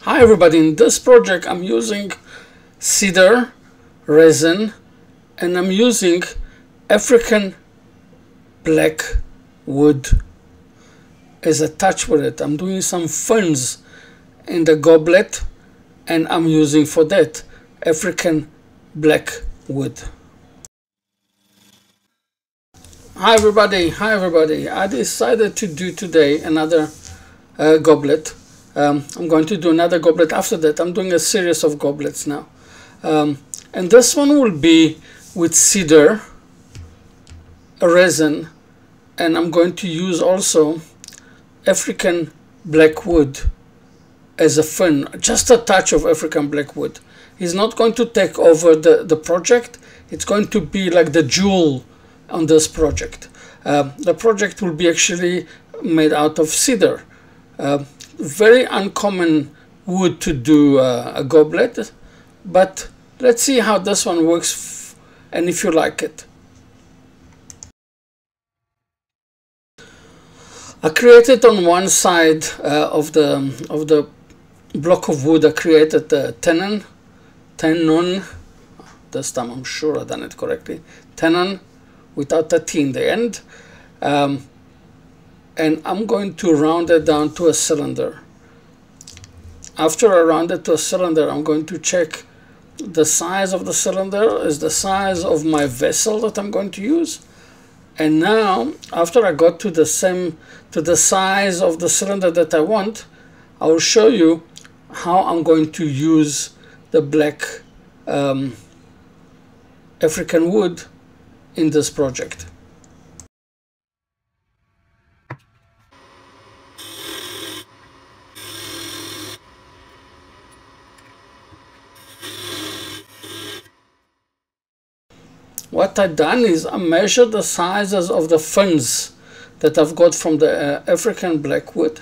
Hi everybody, in this project I'm using cedar resin and I'm using African black wood as a touch with it. I'm doing some ferns in the goblet and I'm using for that African black wood. Hi everybody, I decided to do today another goblet. I'm going to do another goblet after that. I'm doing a series of goblets now. And this one will be with cedar resin, and I'm going to use also African black wood as a fern, just a touch of African black wood. It's not going to take over the project. It's going to be like the jewel on this project. The project will be actually made out of cedar. Very uncommon wood to do a goblet, but let's see how this one works and if you like it. I created on one side of the block of wood, I created the tenon. This time I'm sure I done it correctly. Tenon without a T in the end. And I'm going to round it down to a cylinder. After I round it to a cylinder, I'm going to check the size of the cylinder is the size of my vessel that I'm going to use. And now, after I got to the size of the cylinder that I want, I will show you how I'm going to use the black African wood in this project. What I've done is I measured the sizes of the ferns that I've got from the African blackwood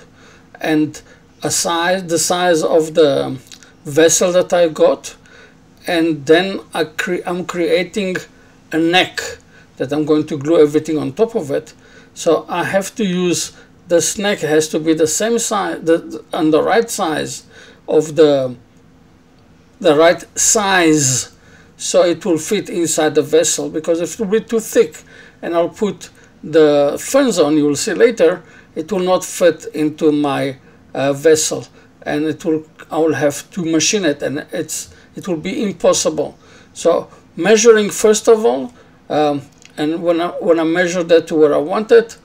and the size of the vessel that I got, and then I'm creating a neck that I'm going to glue everything on top of it. So I have to use this neck has to be the same size and the right size of the right size, so it will fit inside the vessel, because if it will be too thick and I'll put the ferns on, you will see later, it will not fit into my vessel, and I will have to machine it, and it will be impossible. So measuring first of all, and when I measure that to where I want it,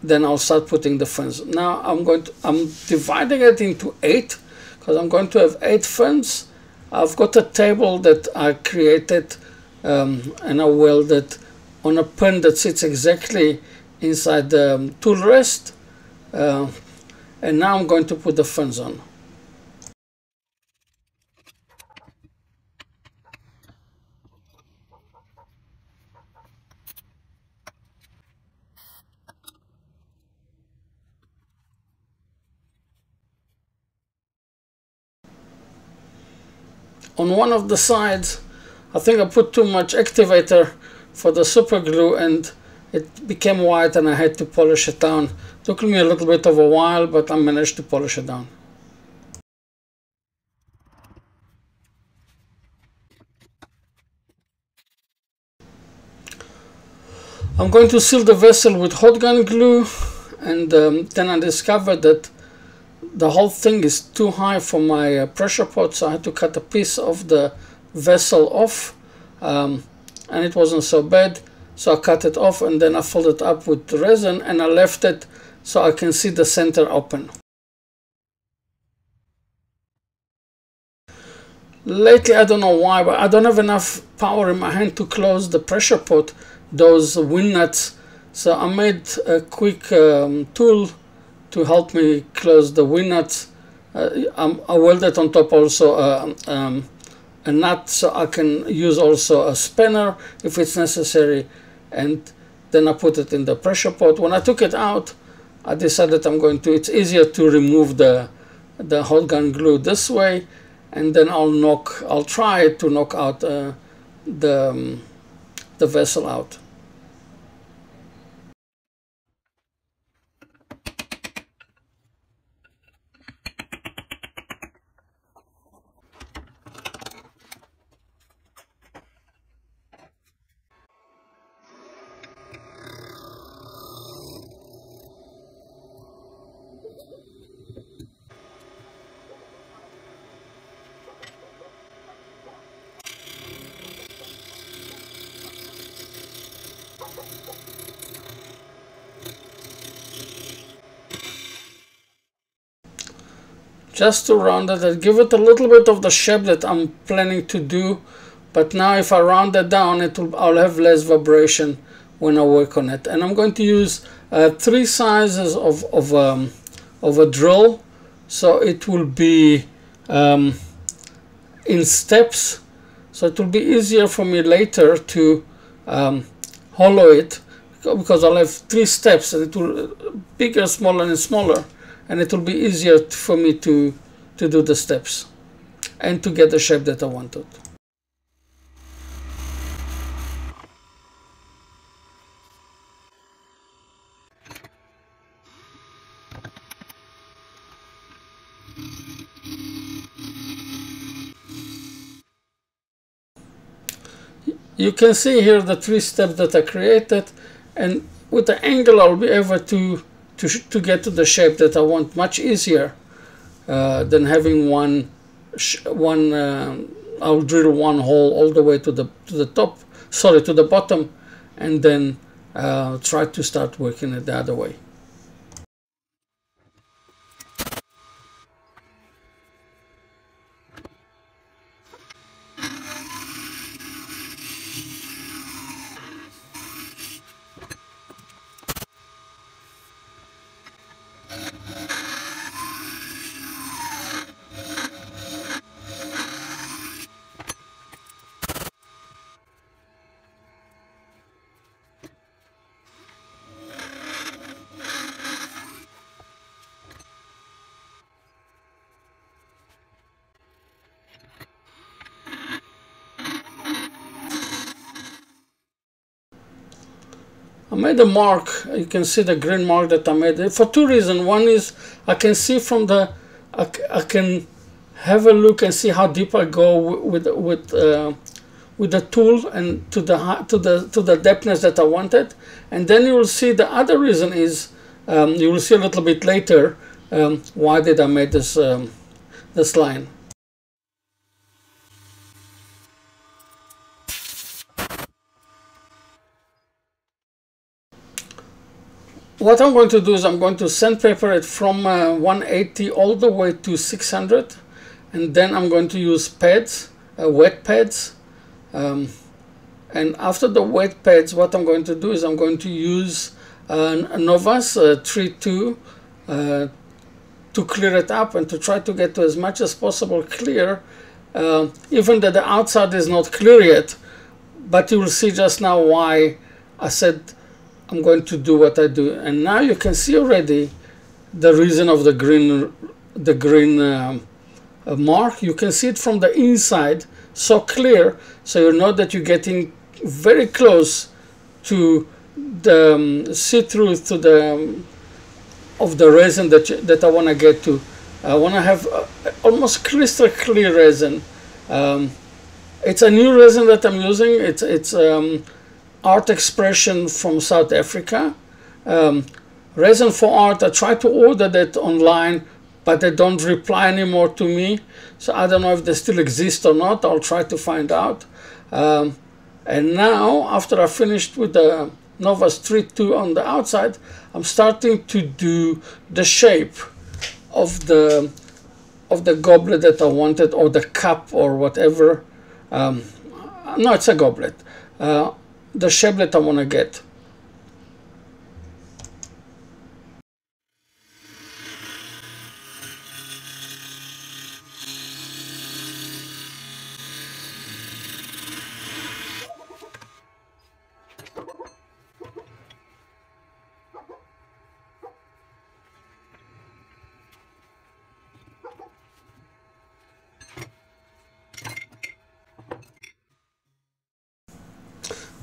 then I'll start putting the ferns. Now I'm dividing it into 8 because I'm going to have 8 ferns. I've got a table that I created and I welded on a pin that sits exactly inside the tool rest. And now I'm going to put the ferns on. On one of the sides, I think I put too much activator for the super glue and it became white and I had to polish it down. Took me a little bit of a while, but I managed to polish it down. I'm going to seal the vessel with hot gun glue, and then I discovered that the whole thing is too high for my pressure pot, so I had to cut a piece of the vessel off, and it wasn't so bad, so I cut it off and then I filled it up with resin and I left it so I can see the center open. Lately, I don't know why, but I don't have enough power in my hand to close the pressure pot, those wing nuts, so I made a quick tool to help me close the wing nuts. I welded on top also a nut, so I can use also a spanner if it's necessary, and then I put it in the pressure pot. When I took it out, I decided it's easier to remove the hot gun glue this way, and then I'll try to knock out the vessel out. Just to round it and give it a little bit of the shape that I'm planning to do. But now if I round it down, I'll have less vibration when I work on it. And I'm going to use 3 sizes of a drill, so it will be in steps, so it will be easier for me later to hollow it, because I'll have 3 steps, and it will bigger, smaller, and smaller, and it will be easier for me to do the steps and to get the shape that I wanted. You can see here the 3 steps that I created, and with the angle I'll be able to get to the shape that I want much easier than having I'll drill one hole all the way to the top, sorry, to the bottom, and then try to start working it the other way. I made a mark. You can see the green mark that I made for 2 reasons. One is I can see from the, I can have a look and see how deep I go with the tool and to the depthness that I wanted. And then you will see the other reason is you will see a little bit later why did I make this this line. What I'm going to do is I'm going to sandpaper it from 180 all the way to 600, and then I'm going to use pads, wet pads, and after the wet pads, what I'm going to do is I'm going to use a novus 3.2 to clear it up and to try to get to as much as possible clear, even though the outside is not clear yet. But you will see just now why I said I'm going to do what I do. And now you can see already the reason of the green mark. You can see it from the inside, so clear, so you know that you're getting very close to the see-through to the of the resin that I want to get to. I want to have almost crystal clear resin. It's a new resin that I'm using. It's Art Expression from South Africa. Resin for Art, I tried to order that online, but they don't reply anymore to me. So I don't know if they still exist or not. I'll try to find out. And now, after I finished with the Novus 3.2 on the outside, I'm starting to do the shape of the goblet that I wanted, or the cup, or whatever. No, it's a goblet. The shape that I want to get.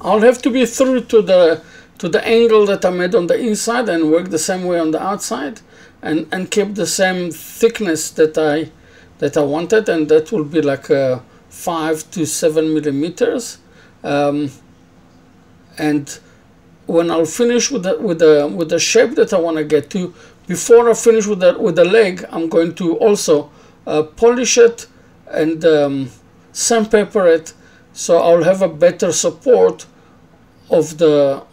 I'll have to be through to the angle that I made on the inside and work the same way on the outside, and keep the same thickness that I wanted, and that will be like 5 to 7 millimeters. And when I'll finish with the shape that I want to get to, before I finish with the leg, I'm going to also polish it and sandpaper it, so I'll have a better support of the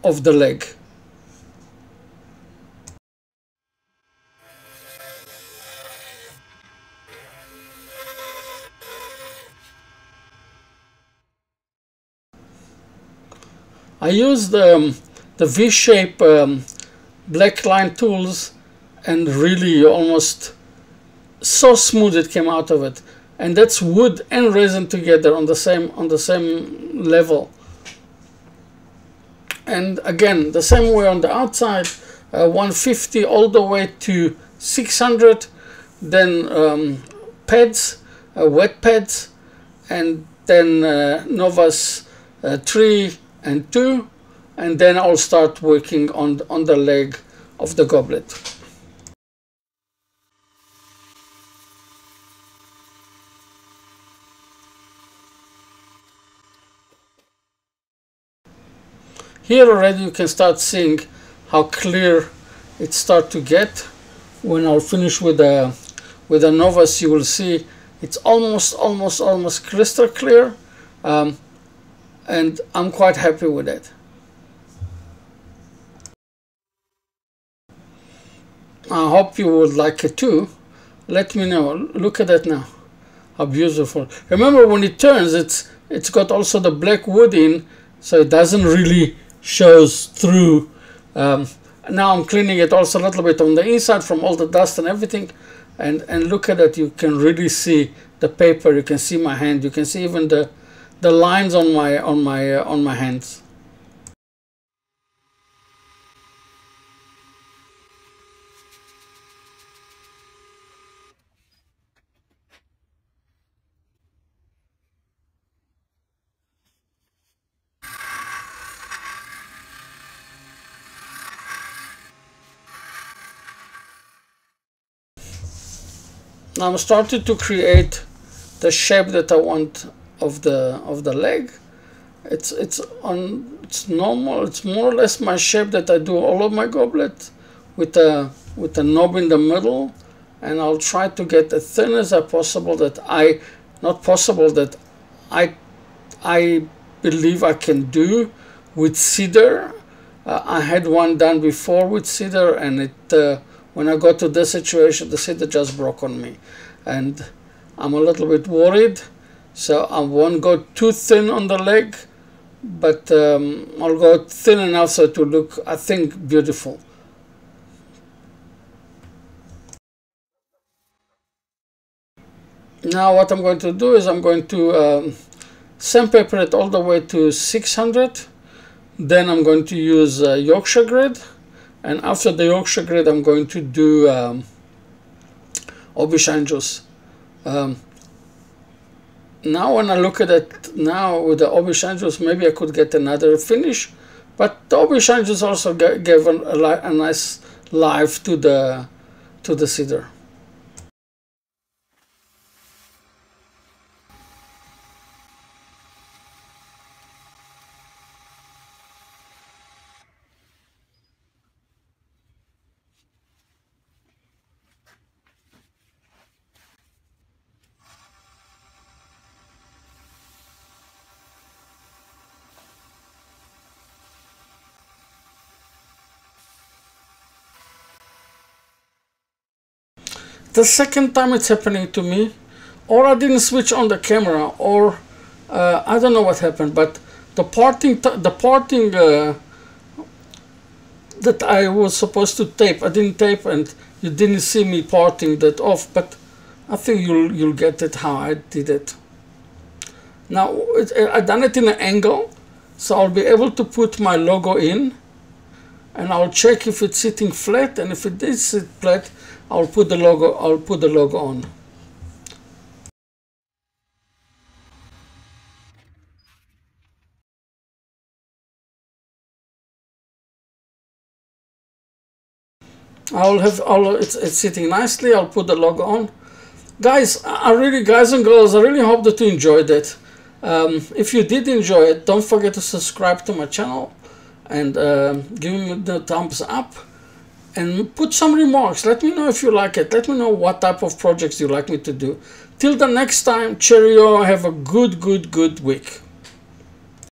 leg. I use the V-shape black line tools, and really almost so smooth it came out of it. And that's wood and resin together on the same level. And again, the same way on the outside, 150 all the way to 600. Then pads, wet pads, and then novus 3 and 2, and then I'll start working on the leg of the goblet. Here already you can start seeing how clear it starts to get. When I'll finish with a novus, you will see it's almost crystal clear, and I'm quite happy with it. I hope you would like it too. Let me know. Look at that now, how beautiful. Remember, when it turns, it's got also the black wood in, so it doesn't really shows through. Now I'm cleaning it also a little bit on the inside from all the dust and everything, and look at it. You can really see the paper. You can see my hand. You can see even the lines on my hands. Now I'm starting to create the shape that I want of the leg. It's normal. It's more or less my shape that I do all of my goblet, with a knob in the middle, and I'll try to get as thin as possible. That I believe I can do with cedar. I had one done before with cedar, and it when I got to this situation, the cedar just broke on me, and I'm a little bit worried. So I won't go too thin on the leg, but I'll go thin enough so to look, I think, beautiful. Now what I'm going to do is I'm going to sandpaper it all the way to 600. Then I'm going to use Yorkshire grid, and after the Yorkshire grid I'm going to do aubergine juice. Now when I look at it now with the aubergine juice, maybe I could get another finish, but the aubergine juice also gave a nice life to the cedar. The second time it's happening to me, or I didn't switch on the camera, or I don't know what happened, but the parting that I was supposed to tape, I didn't tape, and you didn't see me parting that off, but I think you'll get it how I did it. Now I done it in an angle, so I'll be able to put my logo in, and I'll check if it's sitting flat, and if it is sit flat, I'll put the logo on. It's sitting nicely. I'll put the logo on. Guys and girls, I really hope that you enjoyed it. If you did enjoy it, don't forget to subscribe to my channel, and give me the thumbs up, and put some remarks. Let me know if you like it. Let me know what type of projects you like me to do. Till the next time, cheerio. Have a good week.